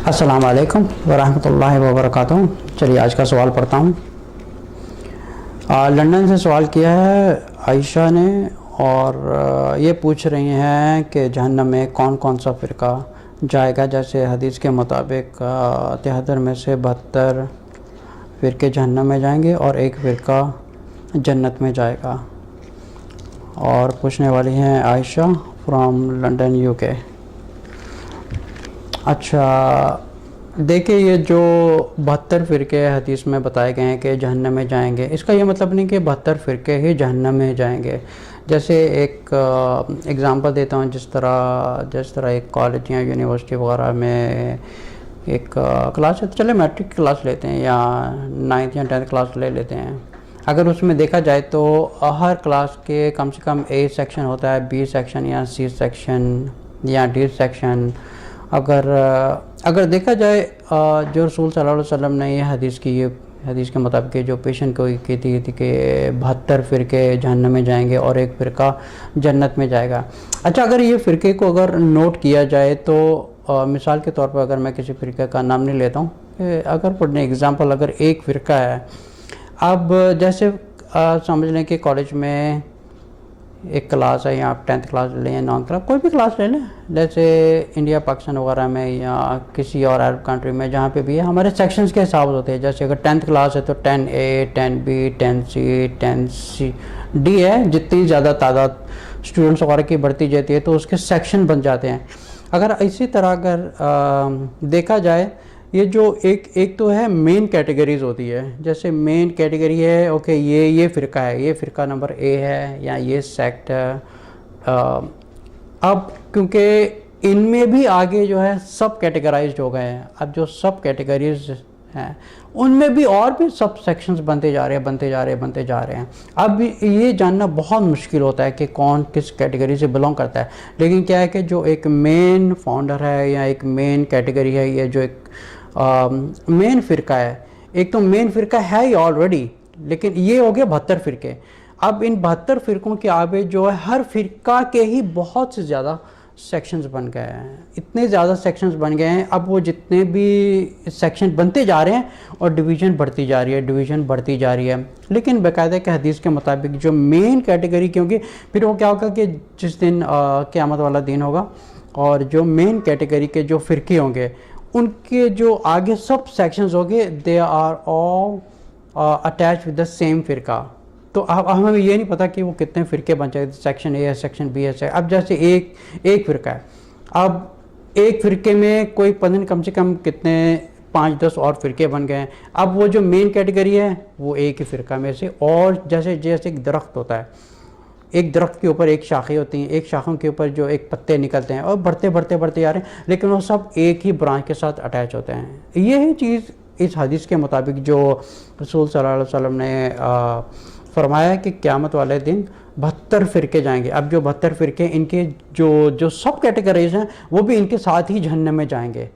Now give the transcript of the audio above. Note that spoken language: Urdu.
السلام علیکم ورحمۃ اللہ وبرکاتہ۔ چلیے آج کا سوال پڑھتا ہوں۔ لندن سے سوال کیا ہے عائشہ نے، اور یہ پوچھ رہی ہیں کہ جہنم میں کون کون سا فرقہ جائے گا۔ جیسے حدیث کے مطابق 73 میں سے 72 فرقے جہنم میں جائیں گے اور ایک فرقہ جنت میں جائے گا۔ اور پوچھنے والی ہیں عائشہ فرام لنڈن UK۔ اچھا دیکھیں، یہ جو 72 فرقے حدیث میں بتائے گئے ہیں کہ جہنم میں جائیں گے، اس کا یہ مطلب نہیں کہ 72 فرقے ہی جہنم میں جائیں گے۔ جیسے ایک اگزامپل دیتا ہوں، جس طرح ایک کالج یا یونیورسٹی وغیرہ میں ایک کلاس ہے، چلے میٹرک کلاس لیتے ہیں یا 9th یا 10th کلاس لے لیتے ہیں۔ اگر اس میں دیکھا جائے تو ہر کلاس کے کم سے کم A سیکشن ہوتا ہے، B سیکشن یا C سیکشن یا D سیکشن۔ اگر دیکھا جائے جو رسول صلی اللہ علیہ وسلم نے یہ حدیث کے مطابق جو پیشن کو کی تھی کہ 72 فرقے جہنم میں جائیں گے اور ایک فرقہ جنت میں جائے گا۔ اچھا، اگر یہ فرقے کو اگر نوٹ کیا جائے تو مثال کے طور پر اگر میں کسی فرقے کا نام نہیں لیتا ہوں، اگر پڑھنے ایگزامپل اگر ایک فرقہ ہے، اب جیسے سمجھ لیں کہ کالج میں ایک کلاس ہے، یا آپ 10th کلاس لیں یا 9th کلاس، کوئی بھی کلاس لے لیں، جیسے انڈیا پاکستان وغیرہ میں یا کسی اور عرب کنٹری میں جہاں پہ بھی ہے، ہمارے سیکشنز کے حساب ہوتے ہیں۔ جیسے اگر 10th کلاس ہے تو 10A 10B 10C 10D ہے، جتنی زیادہ تعداد اسٹوڈنٹس وغیرہ کی بڑھتی جاتی ہے تو اس کے سیکشن بن جاتے ہیں۔ اگر اسی طرح اگر دیکھا جائے، یہ جو ایک تو ہے مین کیٹیگریز ہوتی ہے، جیسے مین کیٹیگری ہے اوکے یہ فرقہ ہے، یہ فرقہ نمبر A ہے یا یہ سیکٹ ہے۔ اب کیونکہ ان میں بھی آگے جو ہے سب کیٹیگرائزڈ ہو گئے ہیں، اب جو سب کیٹیگریز ہیں ان میں بھی اور بھی سب سیکشنز بنتے جا رہے ہیں۔ اب یہ جاننا بہت مشکل ہوتا ہے کہ کون کس کیٹیگری سے بلونگ کرتا ہے، لیکن کیا ہے کہ جو ایک مین فاؤنڈر ہے یا ایک مین کیٹیگری ہے، یہ جو ایک مین فرقہ ہے، ایک تو مین فرقہ ہے ہی آلریڈی، لیکن یہ ہو گیا 72 فرقے۔ اب ان 72 فرقوں کے آگے جو ہے ہر فرقہ کے ہی بہت سے زیادہ سیکشنز بن گئے ہیں، اتنے زیادہ سیکشنز بن گئے ہیں۔ اب وہ جتنے بھی سیکشن بنتے جا رہے ہیں اور ڈویژن بڑھتی جا رہی ہے، لیکن باقاعدہ کہ حدیث کے مطابق جو مین کیٹیگری، کیونکہ پھر وہ کیا ہوگا کہ جس دن قیامت والا دن ہوگا اور جو مین کیٹیگری کے جو فرقے ہوں گے ان کے جو آگے سب سیکشنز ہوں گے، they are all attached with the same فرقہ۔ تو اب ہمیں یہ نہیں پتہ کہ وہ کتنے فرقے بن جائے، سیکشن A ہے، سیکشن B ہے۔ اب جیسے ایک فرقہ ہے، اب ایک فرقے میں کوئی پتہ کم سے کم کتنے 5-10 اور فرقے بن گئے ہیں۔ اب وہ جو مین کیٹیگری ہے وہ ایک ہی فرقہ میں سے، اور جیسے ایک درخت ہوتا ہے، ایک درخت کے اوپر ایک شاخیں ہوتی ہیں، ایک شاخوں کے اوپر جو ایک پتے نکلتے ہیں اور بڑھتے جا رہے ہیں، لیکن وہ سب ایک ہی برانچ کے ساتھ اٹیچ ہوتے ہیں۔ یہی چیز اس حدیث کے مطابق جو رسول صلی اللہ علیہ وسلم نے فرمایا کہ قیامت والے دن 72 فرقے جائیں گے۔ اب جو 72 فرقے ان کے جو سب کیٹیگریز ہیں وہ بھی ان کے ساتھ ہی جہنم میں جائیں گے۔